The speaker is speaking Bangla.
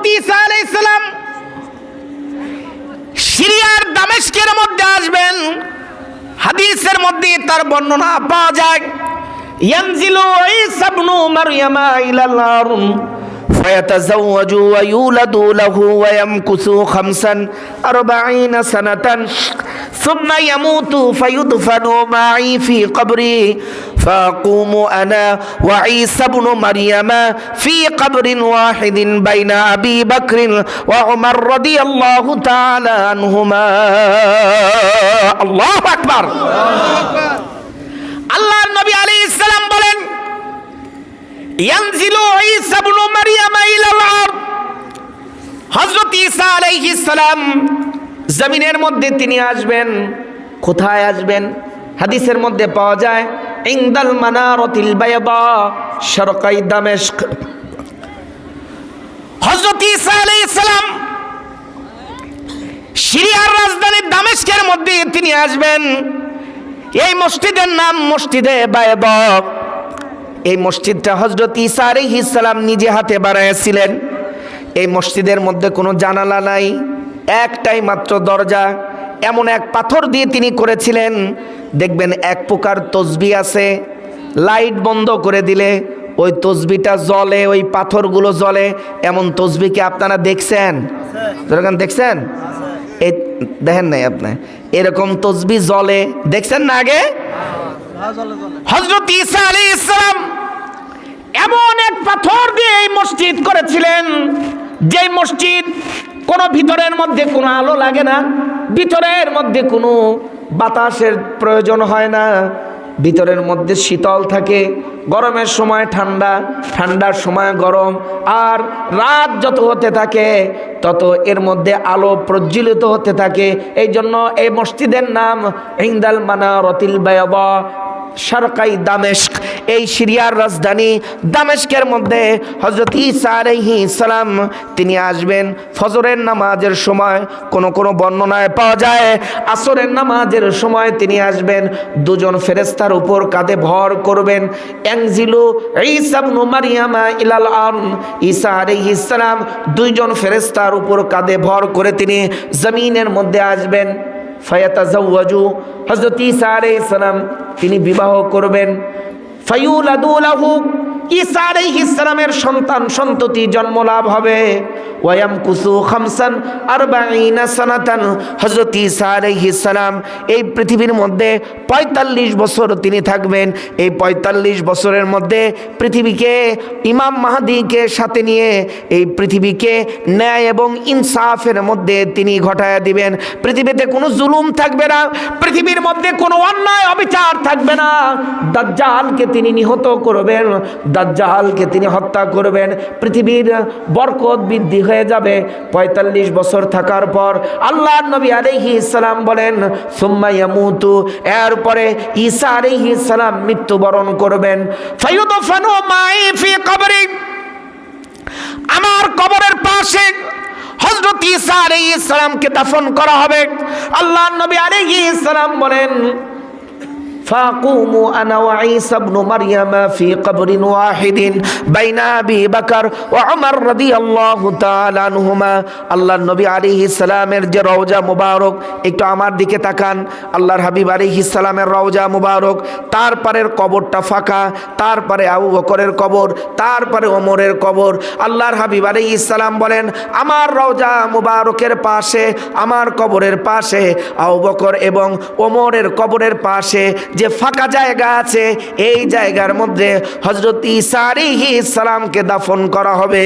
হযরত ঈসা আলাইহিস সালাম সিরিয়ার দামেস্কের মধ্যে আসবেন। হাদিসের মধ্যে তার বর্ণনা পাওয়া যায়, ইয়ানজিলু ঈসা ইবনু মারইয়ামা ইলাল আরদ فيتزوج ويولد له ويمكث 45 سنة ثم يموت فيدفن معي في قبري فأقوم أنا وعيسى ابن مريم في قبر واحد بين أبي بكر وعمر رضي الله تعالى عنهما الله أكبر আল্লাহর নবী আলাইহিস সালাম বলেন, ইয়ানজিলু ঈসা ইবনু মারইয়াম ইলাল আরদ, হযরত ঈসা আলাইহিস সালাম জমিনের মধ্যে তিনি আসবেন। কোথায় আসবেন? হাদিসের মধ্যে পাওয়া যায়, ইনদাল মানারাতিল বায়দা শারকাই দামেস্ক। হযরত ঈসা আলাইহিস সালাম সিরিয়ার রাজধানী দামেস্কের মধ্যে তিনি আসবেন। এই মসজিদের নাম মসজিদে বায়দা। এই মসজিদটা হযরত ঈসা আলাইহিস সালাম নিজে হাতে বানাইছিলেন। এই মসজিদের মধ্যে কোনো জানালা নাই, একটাই মাত্র দরজা। এমন এক পাথর দিয়ে তিনি করেছিলেন, দেখবেন এক প্রকার তসবিহ আছে, লাইট বন্ধ করে দিলে ওই তসবিহটা জ্বলে, ওই পাথরগুলো জ্বলে। এমন তসবিহকে আপনারা দেখছেন? দেখছেন? এই দেখেন নাই আপনি? এরকম তসবিহ জ্বলে দেখছেন না আগে? হযরত ঈসা আলাইহিস সালাম এমন এক পাথর দিয়ে এই মসজিদ করেছিলেন, যে মসজিদ কোনো ভিতরের মধ্যে কোনো আলো লাগে না, ভিতরের মধ্যে কোনো বাতাসের প্রয়োজন হয় না, ভিতরের মধ্যে শীতল থাকে, গরমের সময় ঠান্ডা, ঠান্ডার সময় গরম, আর রাত যত হতে থাকে তত এর মধ্যে আলো প্রজ্বলিত হতে থাকে। এই জন্য এই মসজিদের নাম ইনদাল মানারাতিল বায়দা শারকাই দামেস্ক। এই সিরিয়ার রাজধানী দামেস্কের মধ্যে হযরত ঈসা আলাইহিস সালাম তিনি আসবেন ফজরের নামাজের সময়। কোন কোন বর্ণনায় পাওয়া যায় আসরের নামাজের সময় তিনি আসবেন। দুজন ফেরেশতার উপর কাঁধে ভর করবেন। ইয়ানজিলু ঈসা ইবনু মারইয়াম ইলাল আরদ, ঈসা আলাইহিস সালাম দুইজন ফেরেশতার উপর কাঁধে ভর করে তিনি জমিনের মধ্যে আসবেন। ফায়াতাজাওয়াজু, হযরত ঈসা আলাইহিস সালাম তিনি বিবাহ করবেন। ফায়ুলাদু লাহু, ঈসা আলাইহিস সালামের সন্তান সন্ততি জন্ম লাভ হবে। ওয়ায়ামকুসু 45 সানাতান, হযরত ঈসা আলাইহিস সালাম এই পৃথিবীর মধ্যে 45 বছর তিনি থাকবেন। এই 45 বছরের মধ্যে পৃথিবীকে ইমাম মাহদীকে সাথে নিয়ে এই পৃথিবীকে ন্যায় এবং ইনসাফের মধ্যে তিনি ঘটায়া দিবেন। পৃথিবীতে কোনো জুলুম থাকবে না, পৃথিবীর মধ্যে কোনো অন্যায় অবিচার থাকবে না। দাজ্জালকে তিনি নিহত করবেন, দাজ্জালকে তিনি হত্যা করবেন। পৃথিবীর বরকত বৃদ্ধি হয়ে যাবে। 45 বছর থাকার পর আল্লাহর নবী আলাইহিস সালাম বলেন, সুম্মা ইয়ামুতু, এরপরে ঈসা আলাইহিস সালাম মৃত্যুবরণ করবেন। ফায়ুদফানু মাই ফি কবরি, আমার কবরের পাশে হযরত ঈসা আলাইহিস সালামকে দাফন করা হবে। আল্লাহর নবী আলাইহিস সালাম বলেন, ফাকুমু আনা ওয়া ঈসা ইবনু মারইয়াম ফি কবরিন ওয়াহিদিন বাইনা আবি বকর ওয়া উমর রাদিয়াল্লাহু তাআলা আনহুমা। আল্লাহর নবী আলাইহিস সালামের যে রওজা মুবারক, একটু আমার দিকে তাকান। আল্লাহর হাবিব আলাইহিস সালামের রওজা মুবারক, তারপরের কবরটা ফাঁকা, তারপরে আবু বকরের কবর, তারপরে ওমরের কবর। আল্লাহর হাবিব আলাইহিস সালাম বলেন, আমার রওজা মুবারকের পাশে, আমার কবরের পাশে আবু বকর এবং ওমরের কবরের পাশে যে ফাঁকা জায়গা আছে, এই জায়গার মধ্যে হযরত ঈসা আলাইহিস সালামকে দাফন করা হবে।